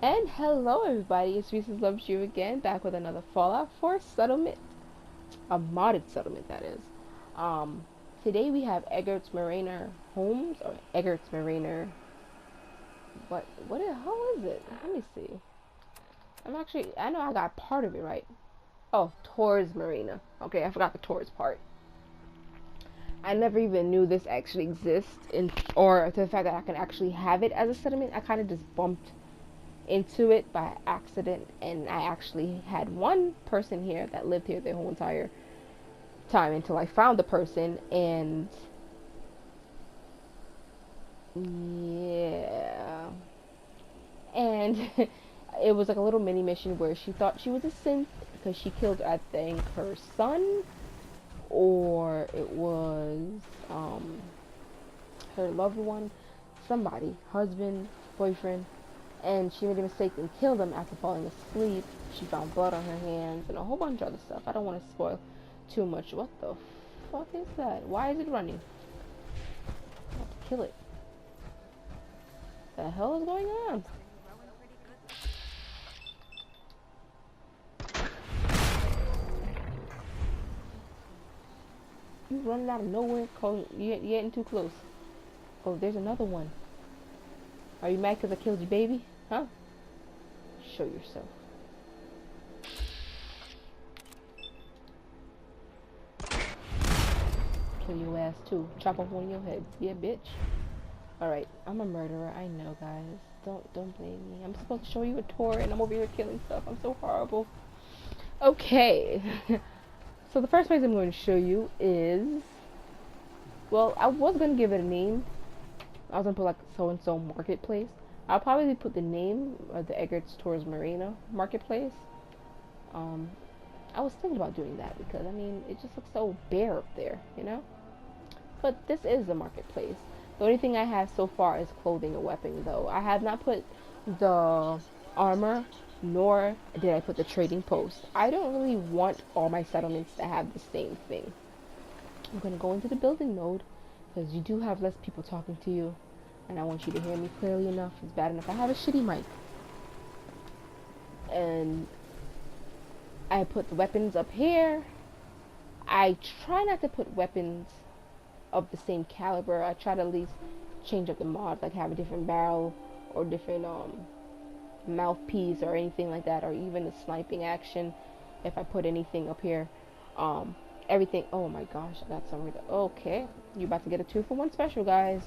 And hello everybody, it's Reese's Loves You again, back with another Fallout 4 settlement. A modded settlement, that is. Um, Today we have Egret's Marina Homes, or Egret's Marina... what the hell is it? Let me see. I know I got part of it right. Oh, Tor's Marina. Okay, I forgot the Tor's part. I never even knew this actually exists, or the fact that I can actually have it as a settlement. I kind of just bumped into it by accident, and I actually had one person here that lived here their whole entire time until I found the person. And yeah, and it was like a little mini mission where she thought she was a synth because she killed, I think, her son, or it was her loved one, somebody, husband, boyfriend, and she made a mistake and killed him after falling asleep. She found blood on her hands and a whole bunch of other stuff. I don't want to spoil too much. What the fuck is that? Why is it running? I have to kill it. The hell is going on? You running out of nowhere? You're getting too close. Oh, there's another one. Are you mad because I killed your baby? Huh? Show yourself. Kill your ass too. Chop off one of your heads. Yeah, bitch. Alright, I'm a murderer. I know, guys. Don't blame me. I'm supposed to show you a tour and I'm over here killing stuff. I'm so horrible. Okay. So the first place I'm going to show you is... Well, I was going to give it a name. I was going to put like so-and-so marketplace. I'll probably put the name of the Egret's Tours Marina marketplace. I was thinking about doing that because, I mean, it just looks so bare up there, you know? But this is a marketplace. The only thing I have so far is clothing and weapon, though. I have not put the armor, nor did I put the trading post. I don't really want all my settlements to have the same thing. I'm going to go into the building mode because you do have less people talking to you. And I want you to hear me clearly enough. It's bad enough I have a shitty mic. And I put the weapons up here. I try not to put weapons of the same caliber. I try to at least change up the mods, like have a different barrel or different mouthpiece or anything like that, or even the sniping action if I put anything up here. Everything. Oh my gosh, I got some. Okay, you're about to get a 2-for-1 special, guys.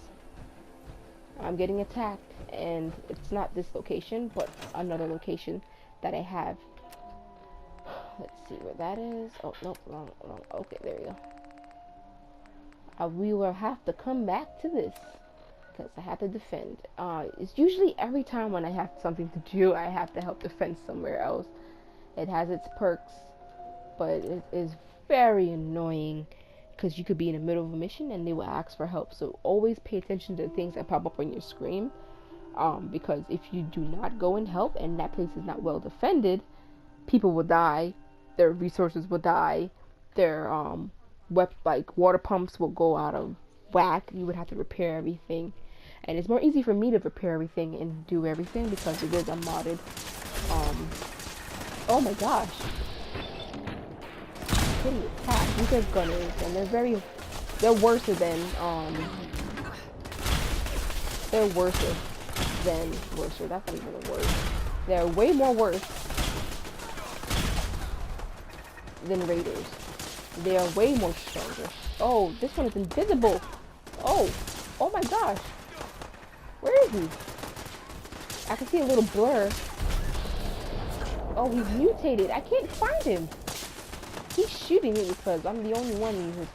I'm getting attacked, and it's not this location, but another location that I have. Let's see where that is. Oh, nope, wrong. Okay, there you go. We will have to come back to this, because I have to defend. It's usually every time when I have something to do, I have to help defend somewhere else. It has its perks, but it is very annoying. Because you could be in the middle of a mission and they will ask for help. So always pay attention to the things that pop up on your screen. Because if you do not go and help and that place is not well defended, people will die. Their resources will die. Their like water pumps will go out of whack. You would have to repair everything. And it's more easy for me to repair everything and do everything because it is unmodded. Oh my gosh. Getting attacked. These are gunners, and they're worse than that's not even a word. They're way more worse than raiders. They are way more stronger. Oh, this one is invisible. Oh my gosh. Where is he? I can see a little blur. Oh, he's mutated. I can't find him. He's shooting me because I'm the only one in his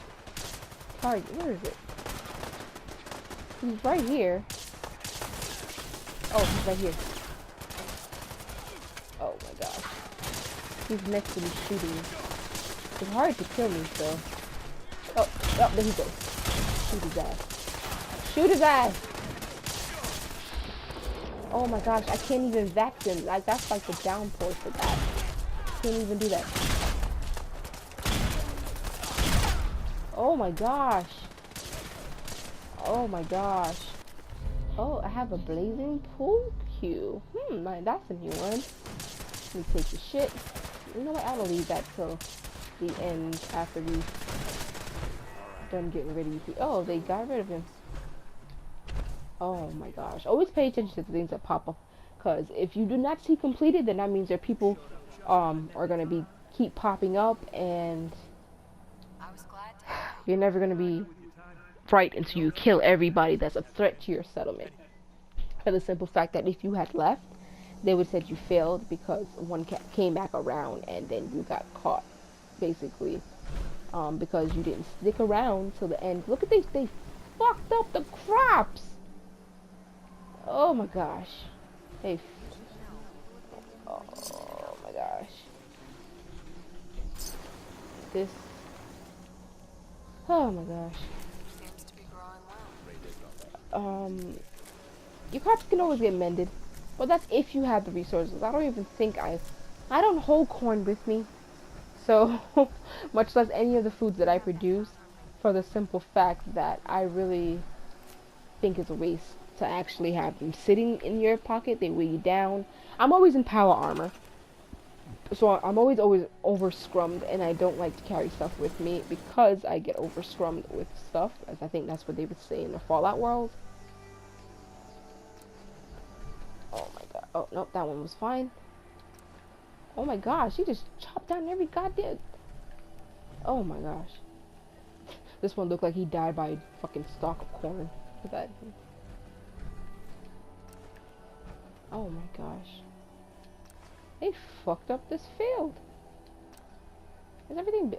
target. Where is it? He's right here. Oh, he's right here. Oh my gosh. He's next to me shooting me. It's hard to kill me, so. Oh, there he goes. Shoot his ass. Shoot his ass! Oh my gosh, I can't even vacuum. Like, that's like the downpour for that. Can't even do that. Oh my gosh. Oh my gosh. Oh, I have a blazing pool barbecue. That's a new one. Let me take the shit. You know what? I'll leave that till the end after we done getting rid of you. Oh, they got rid of him. Oh my gosh. Always pay attention to the things that pop up. Because if you do not see completed, then that means there are people are going to keep popping up, and you're never going to be right until you kill everybody that's a threat to your settlement. For the simple fact that if you had left, they would say you failed because one came back around and then you got caught, basically, because you didn't stick around till the end. Look at these, they fucked up the crops. Oh my gosh. Oh my gosh. This. Oh my gosh. Seems to be growing well. Your crops can always get mended, but that's if you have the resources. I don't even think I don't hold corn with me, so much less any of the foods that I produce, for the simple fact that I really think it's a waste to actually have them sitting in your pocket. They weigh you down. I'm always in power armor, so I'm always over scrummed, and I don't like to carry stuff with me because I get over scrummed with stuff, as I think that's what they would say in the Fallout world. Oh my god. Oh, nope, that one was fine. Oh my gosh, he just chopped down every goddamn... Oh my gosh. This one looked like he died by a fucking stalk of corn. Look at that. Oh my gosh. They fucked up this field. Is everything...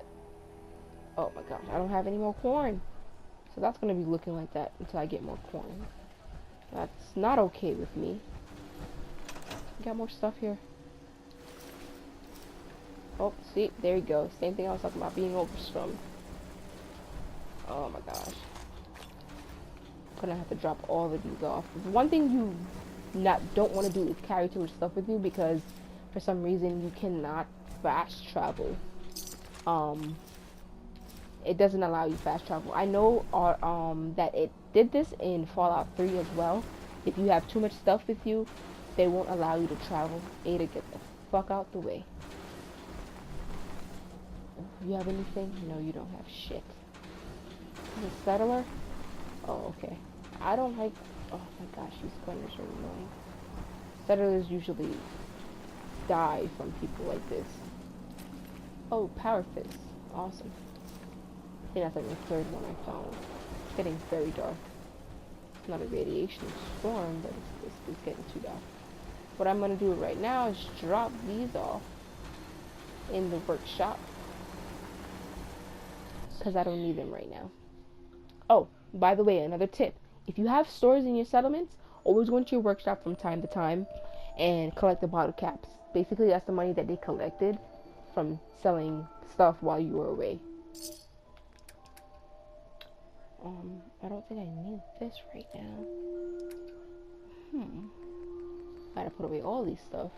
Oh my gosh, I don't have any more corn. So that's gonna be looking like that until I get more corn. That's not okay with me. Got more stuff here. Oh, see, there you go. Same thing I was talking about, being overstrummed. Oh my gosh. I'm gonna have to drop all of these off. One thing you don't want to do is carry too much stuff with you, because for some reason you cannot fast travel. It doesn't allow you fast travel. I know that it did this in Fallout 3 as well. If you have too much stuff with you, they won't allow you to travel. Ada, get the fuck out the way. You have anything? No, you don't have shit. The settler? Oh, okay. I don't like... Oh my gosh, these splinters are annoying. Settlers usually die from people like this. Oh, power fist. Awesome. I think that's like the third one I found. It's getting very dark. It's not a radiation storm, but it's getting too dark. What I'm going to do right now is drop these off in the workshop, because I don't need them right now. Oh, by the way, another tip. If you have stores in your settlements, always go into your workshop from time to time and collect the bottle caps. Basically, that's the money that they collected from selling stuff while you were away. I don't think I need this right now. Gotta put away all these stuff,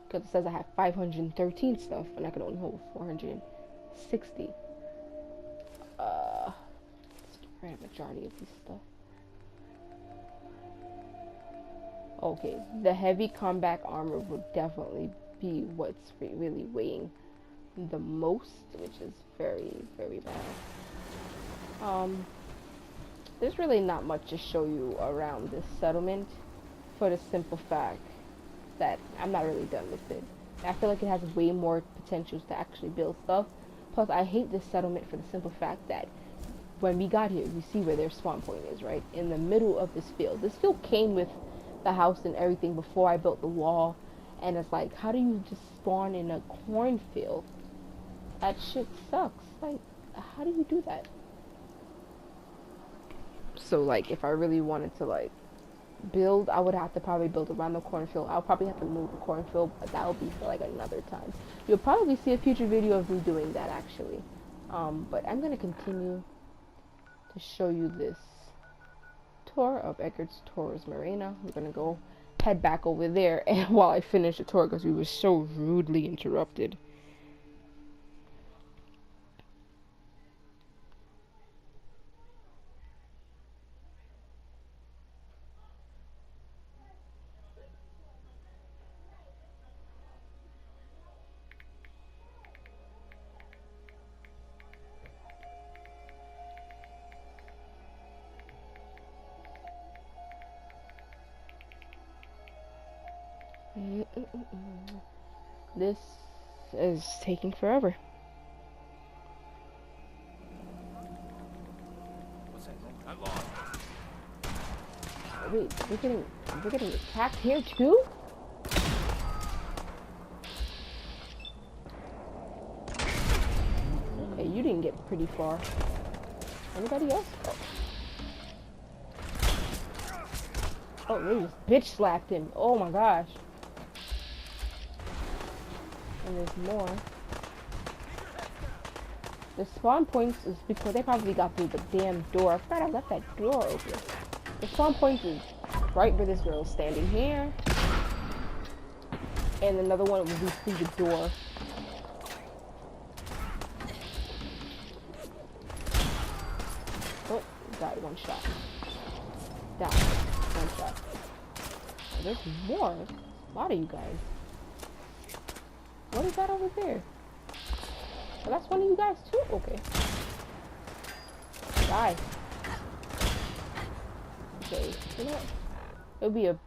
because it says I have 513 stuff and I can only hold 460. Let's get rid of the majority of this stuff. Okay, the heavy combat armor will definitely be what's really weighing the most, which is very, very bad. There's really not much to show you around this settlement, for the simple fact that I'm not really done with it. I feel like it has way more potentials to actually build stuff. Plus, I hate this settlement for the simple fact that when we got here, you see where their spawn point is, right? In the middle of this field. This field came with the house and everything before I built the wall. And it's like, how do you just spawn in a cornfield? That shit sucks. Like, how do you do that? So, like, if I really wanted to, like, build, I would have to probably build around the cornfield. I'll probably have to move the cornfield, but that will be for, like, another time. You'll probably see a future video of me doing that, actually. But I'm going to continue to show you this tour of Egret's Tours Marina. We're going to go head back over there and while I finish the tour, because we were so rudely interrupted. This is taking forever. What's that? I'm lost. Wait, we're getting attacked here too? Okay, you didn't get pretty far. Anybody else? Oh, they just bitch slapped him. Oh my gosh. And there's more. The spawn points is because they probably got through the damn door. I forgot I left that door open. The spawn point is right where this girl's standing here. And another one will be through the door. Oh, died one shot. Down. One shot. Oh, there's more. There's a lot of you guys. What is that over there? Oh, that's one of you guys too? Okay. Die. Okay, you know what? It would be a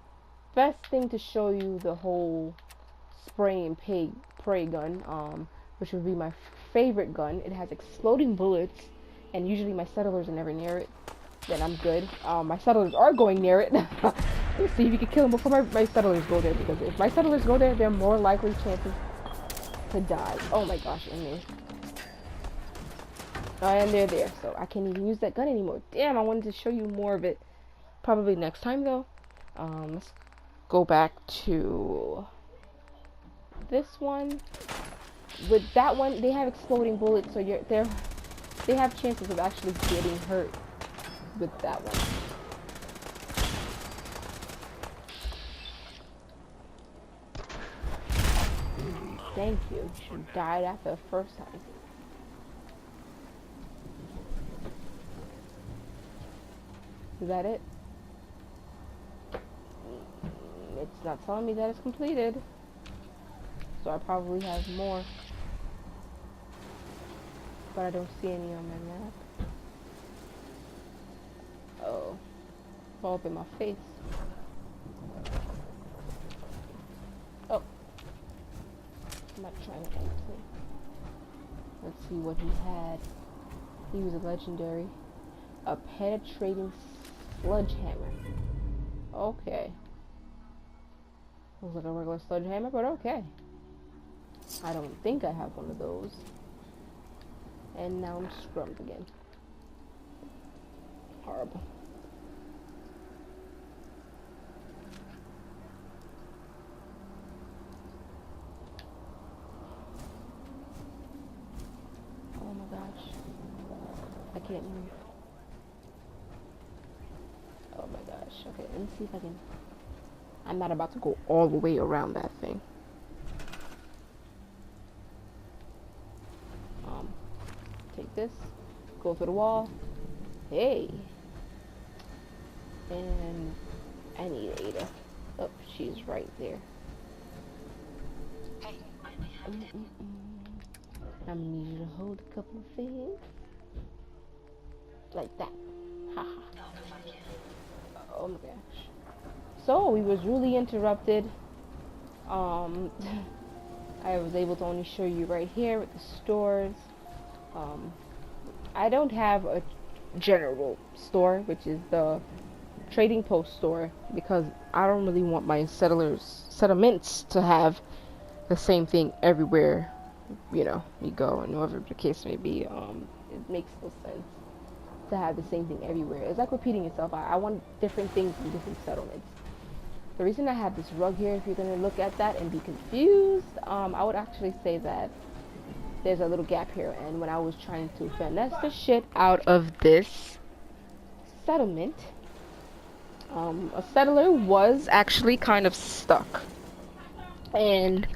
best thing to show you the whole spray and pray gun, which would be my favorite gun. It has exploding bullets, and usually my settlers are never near it. Then I'm good. My settlers are going near it. Let's see if you can kill them before my settlers go there, because if my settlers go there, they're more likely chances to die. Oh my gosh, and they... and they're there, so I can't even use that gun anymore. Damn, I wanted to show you more of it. Probably next time though. Let's go back to this one. With that one, they have exploding bullets, so they have chances of actually getting hurt with that one. Thank you. She died after the first time. Is that it? It's not telling me that it's completed. So I probably have more. But I don't see any on my map. Oh. All up in my face. Oh. I'm not trying to exit. Let's see what he had. He was a legendary. A penetrating sledgehammer. Okay. Looks like a regular sledgehammer, but okay. I don't think I have one of those. And now I'm scrummed again. Horrible. Oh my gosh. I can't move. Oh my gosh. Okay, let me see if I can... I'm not about to go all the way around that thing. Take this. Go through the wall. Hey. And I need Ada. Oh, she's right there. Hey, I have it. I'm gonna need you to hold a couple of things. Like that. Haha. Oh my gosh. So we was really interrupted. I was able to only show you right here with the stores. I don't have a general store, which is the trading post store, because I don't really want my settlements to have the same thing everywhere, you know, you go, and whatever the case may be. It makes no sense to have the same thing everywhere. It's like repeating yourself. I want different things in different settlements. The reason I have this rug here, if you're going to look at that and be confused, I would actually say that there's a little gap here, and when I was trying to finesse the shit out of this settlement, a settler was actually kind of stuck, and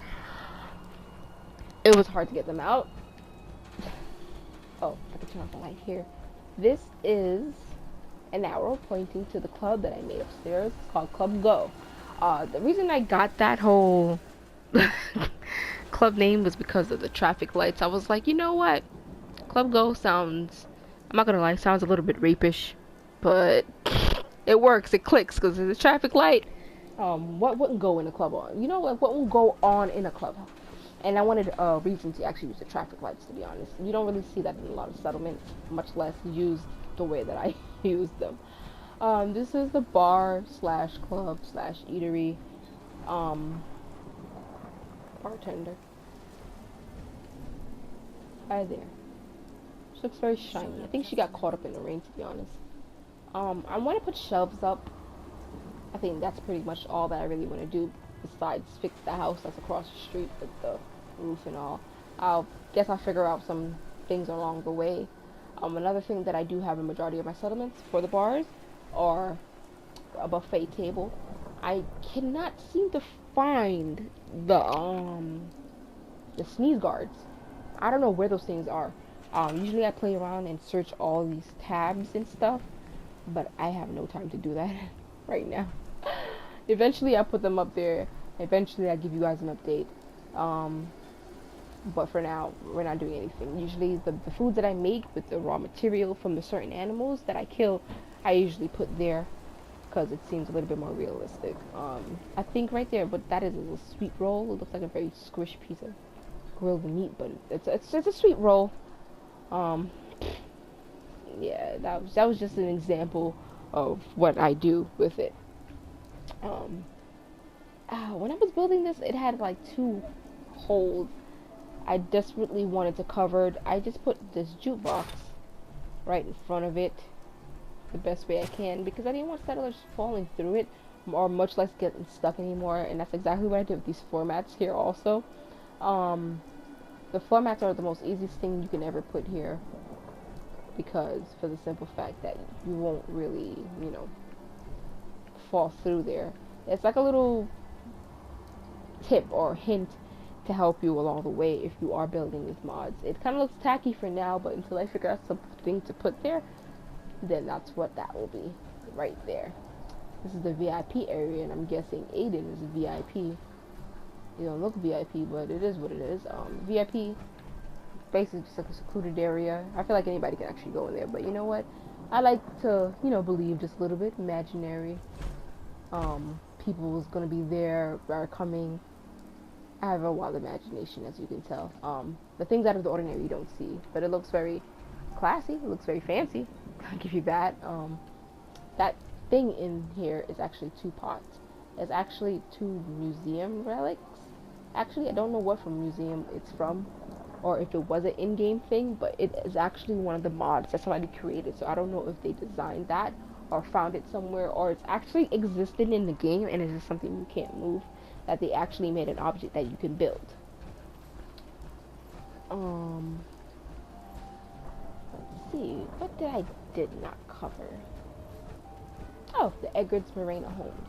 it was hard to get them out. Oh, I can turn off the light here. This is an arrow pointing to the club that I made upstairs. It's called Club Go. The reason I got that whole club name was because of the traffic lights. I was like, you know what? Club Go sounds, I'm not gonna lie, sounds a little bit rapish, but it works, it clicks, because there's a traffic light. what wouldn't go in a club on? You know what won't go on in a clubhouse? And I wanted a reason to actually use the traffic lights. To be honest, you don't really see that in a lot of settlements, much less used the way that I use them. This is the bar slash club slash eatery. Um, Bartender. Hi there. She looks very shiny. I think she got caught up in the rain, to be honest. I want to put shelves up. I think that's pretty much all that I really want to do, besides fix the house that's across the street with the roof and all. I'll guess I'll figure out some things along the way. Another thing that I do have in majority of my settlements for the bars are a buffet table. I cannot seem to find the sneeze guards. I don't know where those things are. Usually I play around and search all these tabs and stuff, but I have no time to do that right now. Eventually I'll put them up there. Eventually I'll give you guys an update. But for now, we're not doing anything. Usually the foods that I make with the raw material from the certain animals that I kill, I usually put there because it seems a little bit more realistic. I think right there, what that is a sweet roll. It looks like a very squished piece of grilled meat, but it's a sweet roll. Um, yeah, that was just an example of what I do with it. When I was building this, it had like two holes. I desperately wanted to cover it. I just put this jukebox right in front of it the best way I can because I didn't want settlers falling through it or much less getting stuck anymore, and that's exactly what I did with these floor mats here also. The floor mats are the most easiest thing you can ever put here because for the simple fact that you won't really, fall through there. It's like a little tip or hint to help you along the way if you are building with mods. It kind of looks tacky for now, but until I figure out something to put there, then that's what that will be right there. This is the VIP area, and I'm guessing Aiden is a VIP. You don't look VIP, but it is what it is. VIP, basically just like a secluded area. I feel like anybody can actually go in there, but you know what? I like to, believe just a little bit. Imaginary. People is gonna be there, are coming. I have a wild imagination, as you can tell. The things out of the ordinary you don't see, but it looks very classy. It looks very fancy. I'll give you that. That thing in here is actually two pots. It's actually two museum relics. Actually, I don't know what from museum it's from, or if it was an in-game thing, but it is actually one of the mods that somebody created. So I don't know if they designed that or found it somewhere, or it's actually existed in the game and it's just something you can't move. That they actually made an object that you can build. Let's see, what did not cover? Oh, the Egret's Marina homes.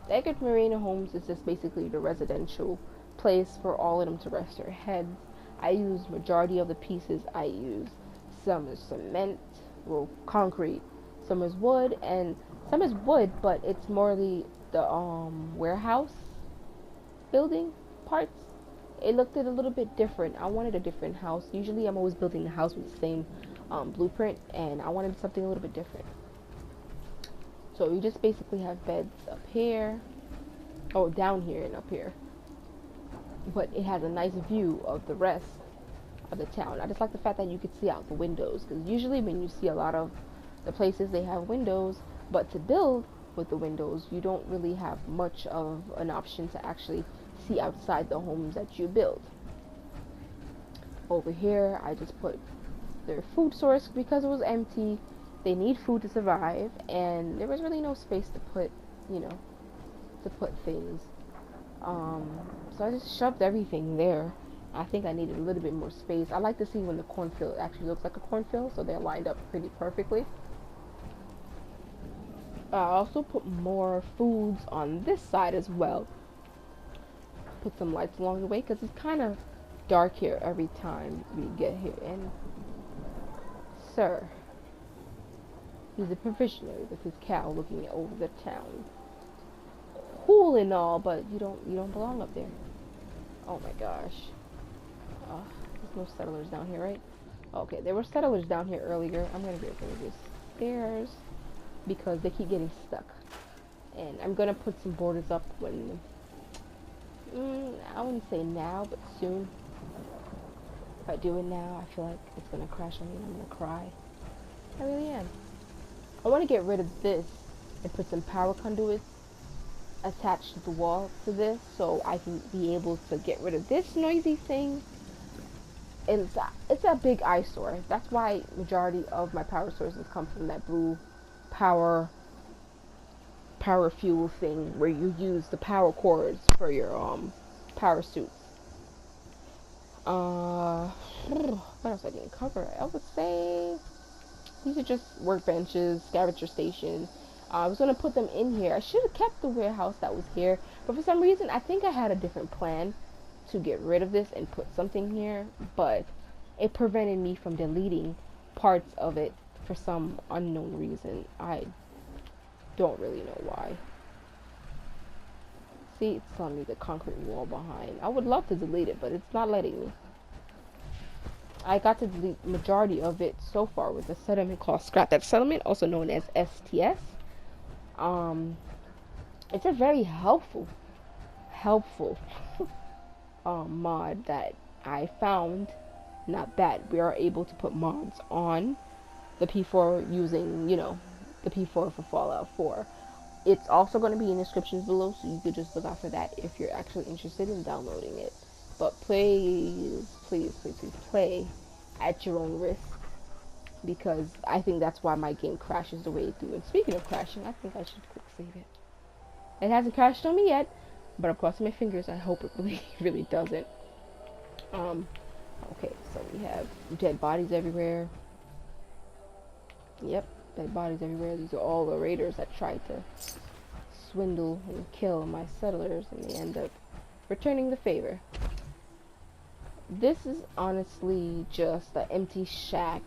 The Egret Marina homes is just basically the residential place for all of them to rest their heads. I use majority of the pieces I use. Some is cement, well, concrete. Some is wood, and some is wood, but it's more the warehouse building parts. It looked a little bit different. I wanted a different house. Usually I'm always building the house with the same blueprint, and I wanted something a little bit different. So you just basically have beds up here, oh, down here and up here, but it has a nice view of the rest of the town. I just like the fact that you could see out the windows, because usually when you see a lot of the places, they have windows, but to build with the windows, you don't really have much of an option to actually see outside the homes that you build. Over here, I just put their food source because it was empty. They need food to survive, and there was really no space to put, to put things. So I just shoved everything there. I think I needed a little bit more space. I like to see when the cornfield actually looks like a cornfield, so they're lined up pretty perfectly. I also put more foods on this side as well. Put some lights along the way because it's kind of dark here every time we get here. And sir, he's a provisionary with his cow looking over the town. Cool and all, but you don't belong up there. Oh my gosh. There's no settlers down here, right? Okay, there were settlers down here earlier. I'm gonna get rid of these stairs because they keep getting stuck. And I'm gonna put some borders up when, I wouldn't say now, but soon. If I do it now, I feel like it's gonna crash on me and I'm gonna cry. I really am. I want to get rid of this and put some power conduits attached to the wall to this, so I can be able to get rid of this noisy thing. It's a big eyesore. That's why majority of my power sources come from that blue power fuel thing where you use the power cords for your power suits. What else I didn't cover? I would say these are just workbenches, scavenger station. I was gonna put them in here. I should have kept the warehouse that was here, but for some reason I think I had a different plan to get rid of this and put something here, but it prevented me from deleting parts of it for some unknown reason. I don't really know why. See, it's telling me the concrete wall behind. I would love to delete it, but it's not letting me. I got to delete majority of it so far with a settlement called Scrap That Settlement, also known as STS. It's a very helpful mod that I found. Not that we are able to put mods on the P4 using, the P4 for Fallout 4. It's also going to be in the descriptions below, so you could just look out for that if you're actually interested in downloading it. But please play at your own risk, because I think that's why my game crashes the way it do. And speaking of crashing, I think I should quick save it. It hasn't crashed on me yet, but I'm crossing my fingers. I hope it really doesn't. Okay, so we have dead bodies everywhere. Yep, dead bodies everywhere. These are all the raiders that tried to swindle and kill my settlers, and they end up returning the favor. This is honestly just an empty shack.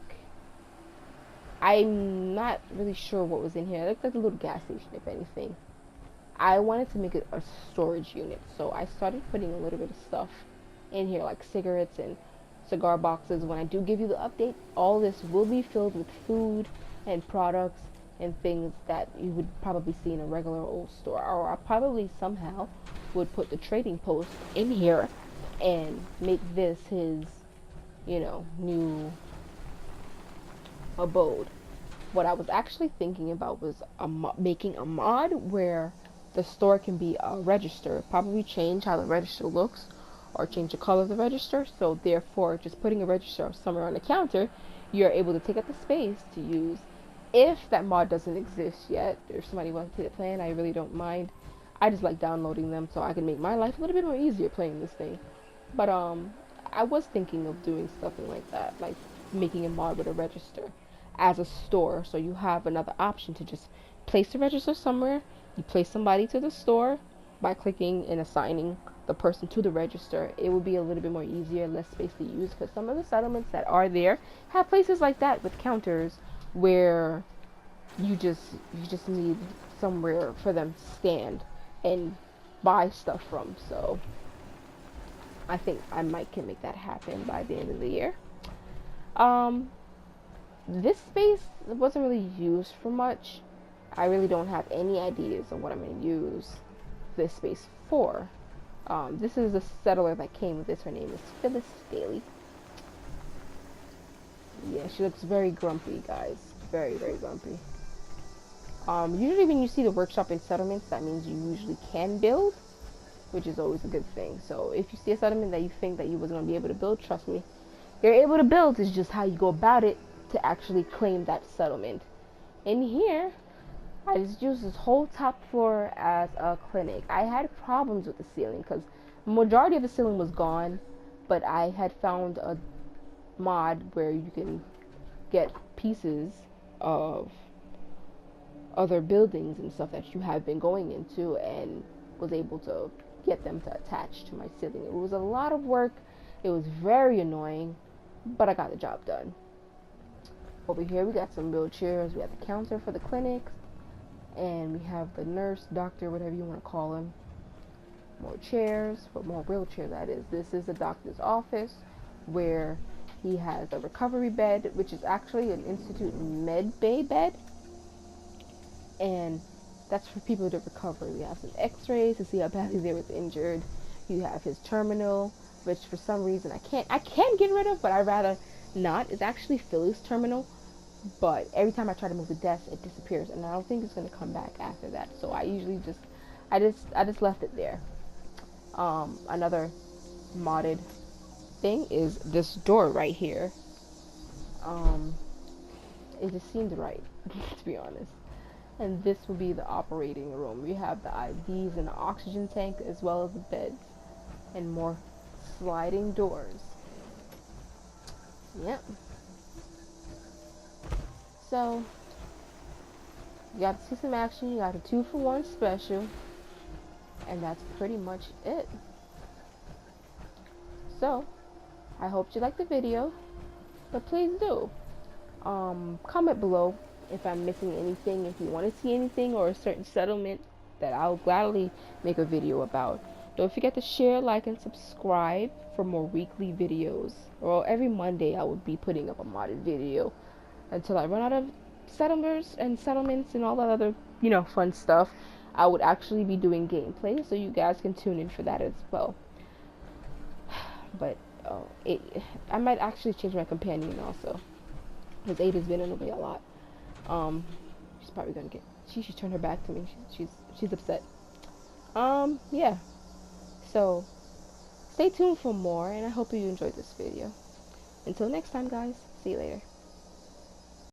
I'm not really sure what was in here. It looks like a little gas station, if anything. I wanted to make it a storage unit, so I started putting a little bit of stuff in here, like cigarettes and cigar boxes. When I do give you the update, all this will be filled with food and products and things that you would probably see in a regular old store. Or I probably somehow would put the trading post in here and make this his, new abode. What I was actually thinking about was making a mod where the store can be a register. Probably change how the register looks or change the color of the register. So therefore, just putting a register somewhere on the counter, you're able to take up the space to use. If that mod doesn't exist yet, if somebody wants to take the plan, I really don't mind. I just like downloading them so I can make my life a little bit more easier playing this thing. But I was thinking of doing something like that, like making a mod with a register as a store, so you have another option to just place the register somewhere. You place somebody to the store by clicking and assigning the person to the register. It would be a little bit more easier, less space to use, because some of the settlements that are there have places like that with counters where you just need somewhere for them to stand and buy stuff from. So I think I can make that happen by the end of the year. This space wasn't really used for much. I really don't have any ideas of what I'm going to use this space for. This is a settler that came with this. Her name is Phyllis Daly. Yeah, she looks very grumpy, guys. Very, very grumpy. Usually when you see the workshop in settlements, that means you usually can build, which is always a good thing. So if you see a settlement that you think that you wasn't going to be able to build, trust me, you're able to build. It's just how you go about it to actually claim that settlement. In here, I just used this whole top floor as a clinic. I had problems with the ceiling because the majority of the ceiling was gone, but I had found a mod where you can get pieces of other buildings and stuff that you have been going into, and was able to get them to attach to my ceiling. It was a lot of work. It was very annoying, but I got the job done. Over here we got some wheelchairs. We have the counter for the clinics, and we have the nurse, doctor, whatever you want to call him. More chairs, but more wheelchair, that is. This is the doctor's office where he has a recovery bed, which is actually an Institute med bay bed. And That's for people to recover. We have some x-rays to see how badly they was injured. You have his terminal, which for some reason I can get rid of, but I'd rather not. It's actually Philly's terminal, but every time I try to move the desk, it disappears, and I don't think it's gonna come back after that. So I usually I just left it there. Another modded thing is this door right here. It just seemed right, to be honest. And this will be the operating room. We have the IVs and the oxygen tank, as well as the beds and more sliding doors. Yep. So you got to see some action. You got a 2-for-1 special, and that's pretty much it. So I hope you liked the video, but please do comment below if I'm missing anything, if you want to see anything or a certain settlement that I'll gladly make a video about. Don't forget to share, like, and subscribe for more weekly videos. Or every Monday I will be putting up a modded video until I run out of settlements and all that other, fun stuff. I would actually be doing gameplay, so you guys can tune in for that as well. But I might actually change my companion also, because Ada's been in the way a lot. She's probably gonna get. She should turn her back to me. She's upset. Yeah. So stay tuned for more, and I hope you enjoyed this video. Until next time, guys. See you later.